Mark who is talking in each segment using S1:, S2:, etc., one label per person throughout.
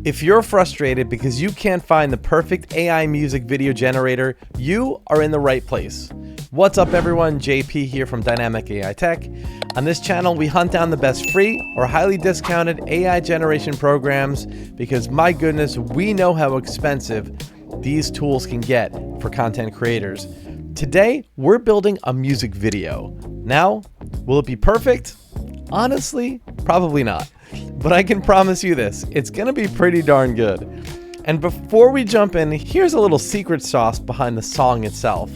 S1: If you're frustrated because you can't find the perfect AI music video generator, you are in the right place. What's up everyone, JP here from Dynamic AI Tech. On this channel, we hunt down the best free or highly discounted AI generation programs because my goodness, we know how expensive these tools can get for content creators. Today, we're building a music video. Now, will it be perfect? Honestly, probably not. But I can promise you this, it's gonna be pretty darn good. And before we jump in, here's a little secret sauce behind the song itself.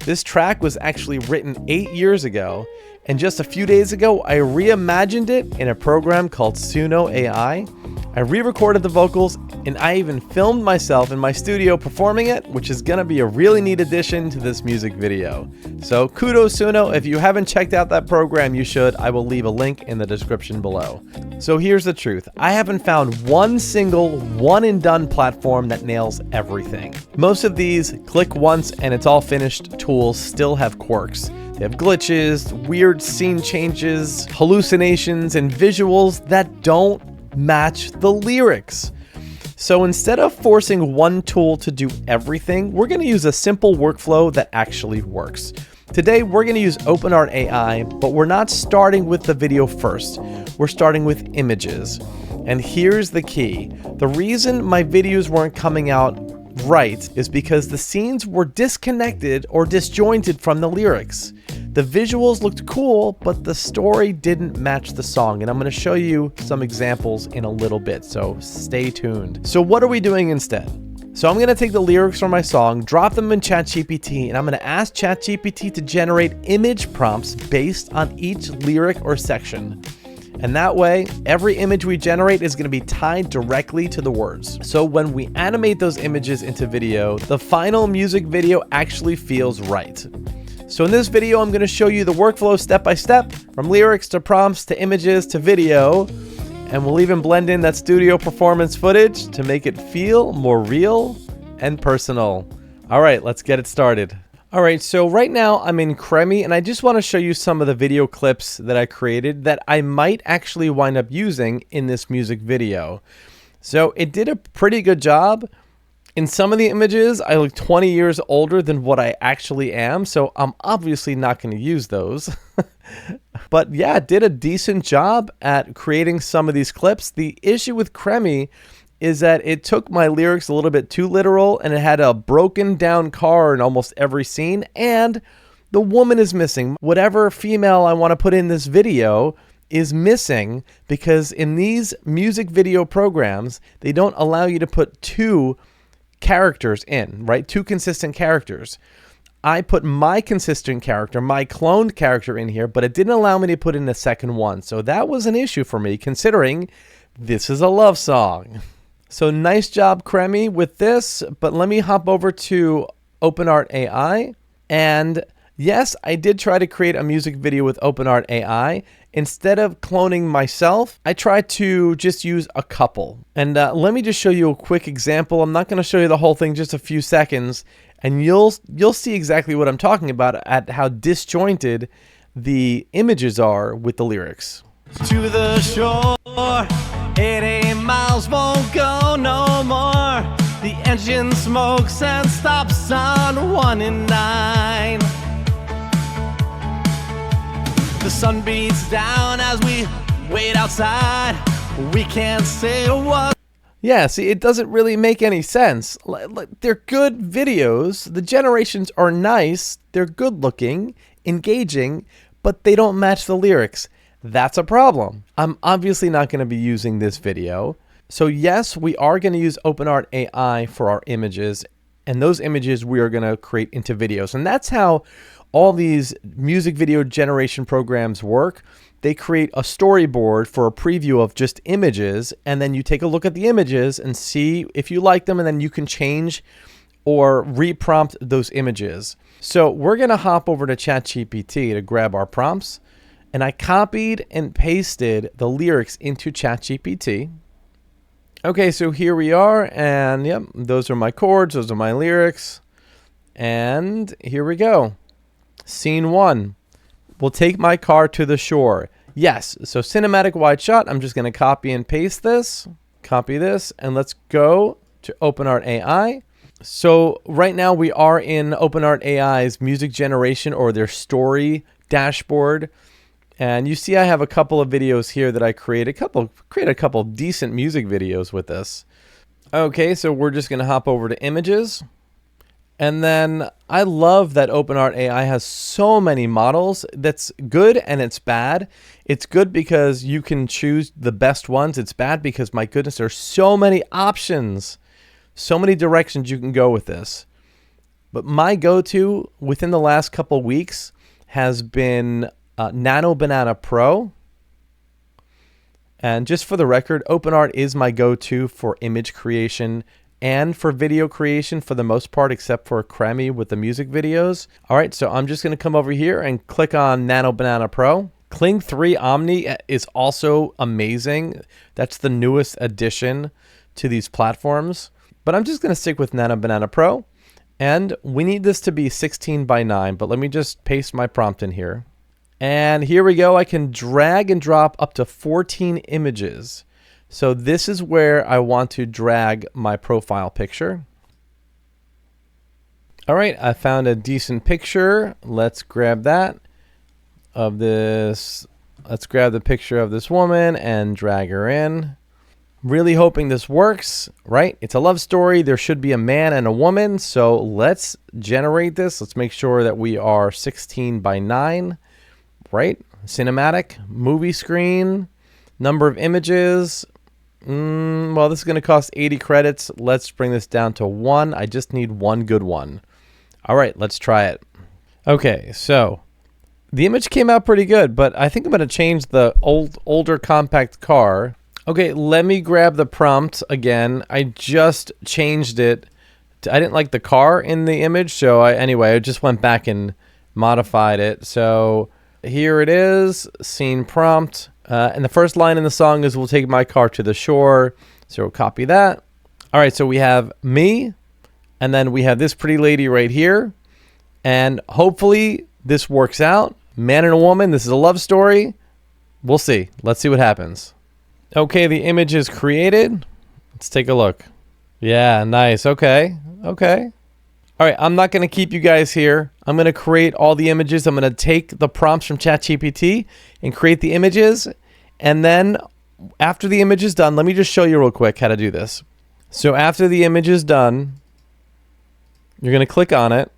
S1: This track was actually written 8 years ago, and just a few days ago, I reimagined it in a program called Suno AI. I re-recorded the vocals, and I even filmed myself in my studio performing it, which is gonna be a really neat addition to this music video. So kudos Suno, if you haven't checked out that program, you should. I will leave a link in the description below. So here's the truth. I haven't found one single one-and-done platform that nails everything. Most of these click once and it's all finished tools still have quirks. They have glitches, weird scene changes, hallucinations, and visuals that don't match the lyrics. So instead of forcing one tool to do everything, we're going to use a simple workflow that actually works. Today, we're going to use OpenArt AI, but we're not starting with the video first. We're starting with images. And here's the key. The reason my videos weren't coming out right is because the scenes were disconnected or disjointed from the lyrics. The visuals looked cool, but the story didn't match the song, and I'm going to show you some examples in a little bit, so stay tuned. So what are we doing instead? So I'm going to take the lyrics from my song, drop them in ChatGPT, and I'm going to ask ChatGPT to generate image prompts based on each lyric or section. And that way, every image we generate is going to be tied directly to the words. So when we animate those images into video, the final music video actually feels right. So in this video, I'm going to show you the workflow step by step, from lyrics to prompts to images to video, and we'll even blend in that studio performance footage to make it feel more real and personal. All right, let's get it started. All right, so right now I'm in Cremi, and I just want to show you some of the video clips that I created that I might actually wind up using in this music video. So it did a pretty good job. In some of the images, I look 20 years older than what I actually am, so I'm obviously not going to use those. But yeah, it did a decent job at creating some of these clips. The issue with Cremi is that it took my lyrics a little bit too literal, and it had a broken down car in almost every scene, and the woman is missing. Whatever female I want to put in this video is missing, because in these music video programs, they don't allow you to put two characters in, right? Two consistent characters. I put my consistent character, my cloned character in here, but it didn't allow me to put in a second one. So that was an issue for me, considering this is a love song. So nice job, Cremi, with this, but let me hop over to OpenArt AI. And yes, I did try to create a music video with OpenArt AI. Instead of cloning myself, I tried to just use a couple. And let me just show you a quick example. I'm not going to show you the whole thing, just a few seconds, and you'll see exactly what I'm talking about at how disjointed the images are with the lyrics.
S2: To the shore, 80 miles won't go no more. The engine smokes and stops on 1 and 9. The sun beats down as we wait outside. We can't say what.
S1: Yeah, see, it doesn't really make any sense. They're good videos. The generations are nice. They're good looking, engaging, but they don't match the lyrics. That's a problem. I'm obviously not going to be using this video. So yes, we are going to use OpenArt AI for our images, and those images we are going to create into videos. And that's how all these music video generation programs work. They create a storyboard for a preview of just images, and then you take a look at the images and see if you like them, and then you can change or reprompt those images. So we're going to hop over to ChatGPT to grab our prompts, and I copied and pasted the lyrics into ChatGPT. Okay, so here we are, and yep, those are my chords, those are my lyrics, and here we go. Scene 1. We'll take my car to the shore. Yes, so cinematic wide shot. I'm just going to copy and paste this. Copy this and let's go to OpenArt AI. So right now we are in OpenArt AI's music generation or their story dashboard. And you see I have a couple of videos here that I created a couple of decent music videos with this. Okay, so we're just going to hop over to images. And then I love that OpenArt AI has so many models. That's good and it's bad. It's good because you can choose the best ones. It's bad because, my goodness, there's so many options, so many directions you can go with this. But my go-to within the last couple weeks has been Nano Banana Pro. And just for the record, OpenArt is my go-to for image creation and for video creation for the most part, except for Cremi with the music videos. All right, so I'm just going to come over here and click on Nano Banana Pro. Kling 3 Omni is also amazing. That's the newest addition to these platforms. But I'm just going to stick with Nano Banana Pro. And we need this to be 16 by 9, but let me just paste my prompt in here. And here we go. I can drag and drop up to 14 images. So this is where I want to drag my profile picture. All right, I found a decent picture. Let's grab that of this. Let's grab the picture of this woman and drag her in. Really hoping this works, right? It's a love story. There should be a man and a woman. So let's generate this. Let's make sure that we are 16 by 9, right? Cinematic, movie screen, number of images. Well, this is going to cost 80 credits. Let's bring this down to 1. I just need one good one. All right, let's try it. Okay, so the image came out pretty good, but I think I'm going to change the older compact car. Okay, let me grab the prompt again. I just changed it. I didn't like the car in the image, so anyway, I just went back and modified it. So here it is, scene prompt. And the first line in the song is, "We'll take my car to the shore." So we'll copy that. All right, so we have me, and then we have this pretty lady right here. And hopefully this works out. Man and a woman, this is a love story. We'll see. Let's see what happens. Okay, the image is created. Let's take a look. Yeah, nice. Okay. All right, I'm not going to keep you guys here. I'm going to create all the images. I'm going to take the prompts from ChatGPT and create the images. And then after the image is done, let me just show you real quick how to do this. So after the image is done, you're going to click on it.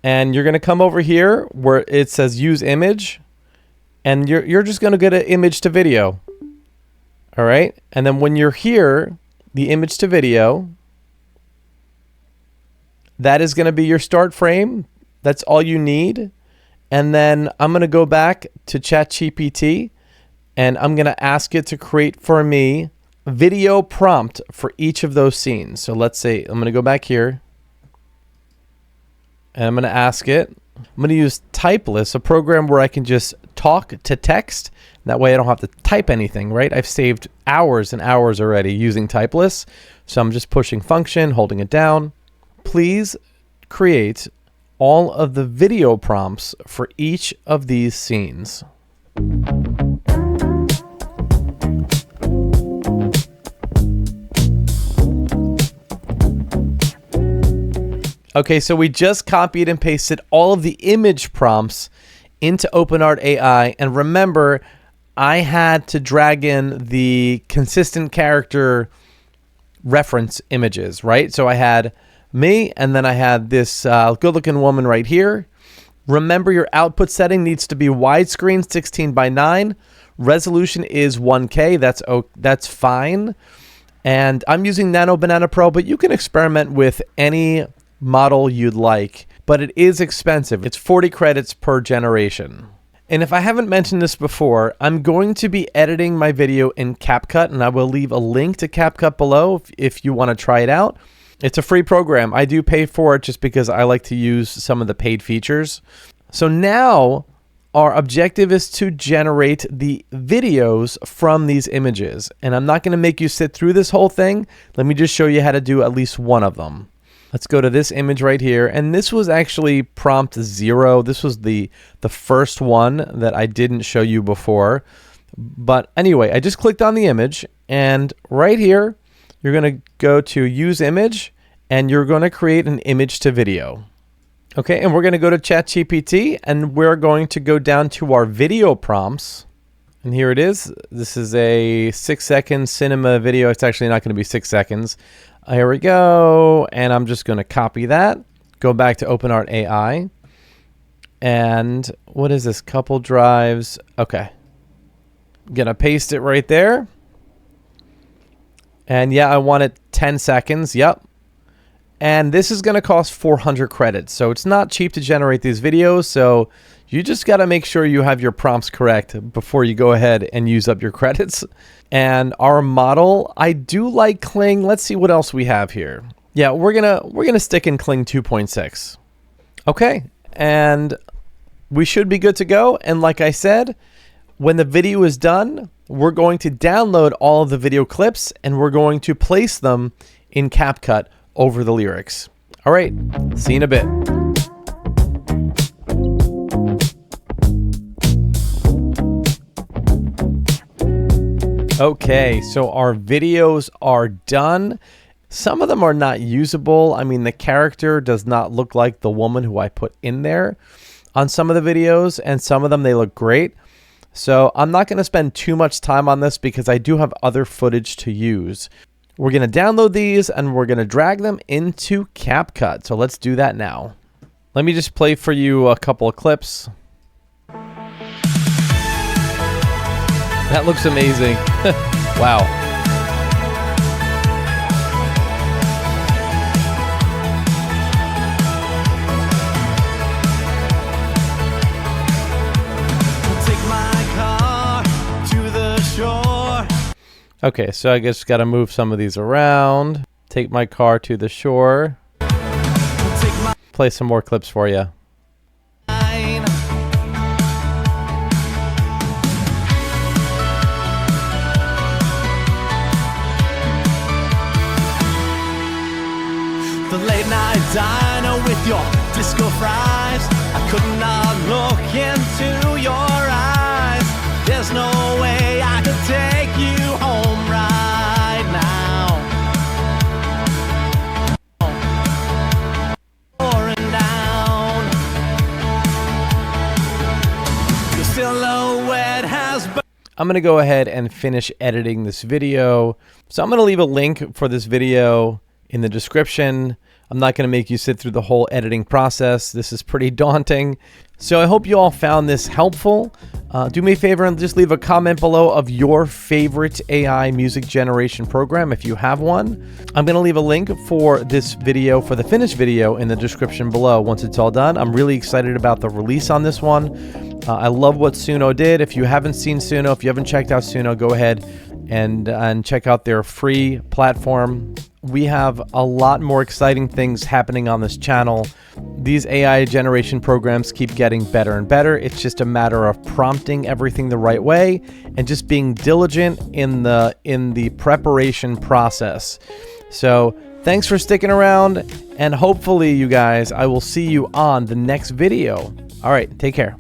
S1: And you're going to come over here where it says use image. And you're just going to get an image to video. All right. And then when you're here, the image to video, that is going to be your start frame. That's all you need. And then I'm going to go back to ChatGPT and I'm going to ask it to create for me a video prompt for each of those scenes. So let's say I'm going to go back here and I'm going to ask it. I'm going to use Typeless, a program where I can just talk to text. That way I don't have to type anything, right? I've saved hours and hours already using Typeless. So I'm just pushing function, holding it down. Please create all of the video prompts for each of these scenes. Okay, so we just copied and pasted all of the image prompts into OpenArt AI. And remember, I had to drag in the consistent character reference images, right? So I had me, and then I had this good-looking woman right here. Remember, your output setting needs to be widescreen, 16 by 9. Resolution is 1K. That's fine. And I'm using Nano Banana Pro, but you can experiment with any model you'd like. But it is expensive. It's 40 credits per generation. And if I haven't mentioned this before, I'm going to be editing my video in CapCut, and I will leave a link to CapCut below if you want to try it out. It's a free program. I do pay for it just because I like to use some of the paid features. So now our objective is to generate the videos from these images. And I'm not going to make you sit through this whole thing. Let me just show you how to do at least one of them. Let's go to this image right here. And this was actually prompt 0. This was the first one that I didn't show you before. But anyway, I just clicked on the image, and right here, you're going to go to use image, and you're going to create an image to video. Okay, and we're going to go to ChatGPT, and we're going to go down to our video prompts. And here it is. This is a 6-second cinema video. It's actually not going to be 6 seconds. Here we go. And I'm just going to copy that. Go back to OpenArt AI. And what is this? Couple drives. Okay. Going to paste it right there. And yeah, I want it 10 seconds. Yep. And this is going to cost 400 credits. So it's not cheap to generate these videos. So you just got to make sure you have your prompts correct before you go ahead and use up your credits. And our model, I do like Kling. Let's see what else we have here. Yeah, we're going to stick in Kling 2.6. Okay. And we should be good to go. And like I said, when the video is done, we're going to download all of the video clips and we're going to place them in CapCut over the lyrics. All right, see you in a bit. Okay, so our videos are done. Some of them are not usable. I mean, the character does not look like the woman who I put in there on some of the videos, and some of them, they look great. So I'm not going to spend too much time on this because I do have other footage to use. We're going to download these and we're going to drag them into CapCut. So let's do that now. Let me just play for you a couple of clips. That looks amazing. Wow.
S2: Take my car to the shore.
S1: Okay, so I guess got to move some of these around. Take my car to the shore. Play some more clips for you.
S2: The late night diner with your disco fries. I could not look into your eyes. There's no way I could take you home right now. Pouring down. Your silhouette has burned.
S1: I'm going to go ahead and finish editing this video. So I'm going to leave a link for this video in the description. I'm not going to make you sit through the whole editing process. This is pretty daunting. So I hope you all found this helpful. Do me a favor and just leave a comment below of your favorite AI music generation program if you have one. I'm going to leave a link for this video, for the finished video, in the description below once it's all done. I'm really excited about the release on this one. I love what Suno did. If you haven't seen Suno, if you haven't checked out Suno, go ahead and check out their free platform. We have a lot more exciting things happening on this channel. These AI generation programs keep getting better and better. It's just a matter of prompting everything the right way and just being diligent in the preparation process. So thanks for sticking around, and hopefully you guys, I will see you on the next video. All right, take care.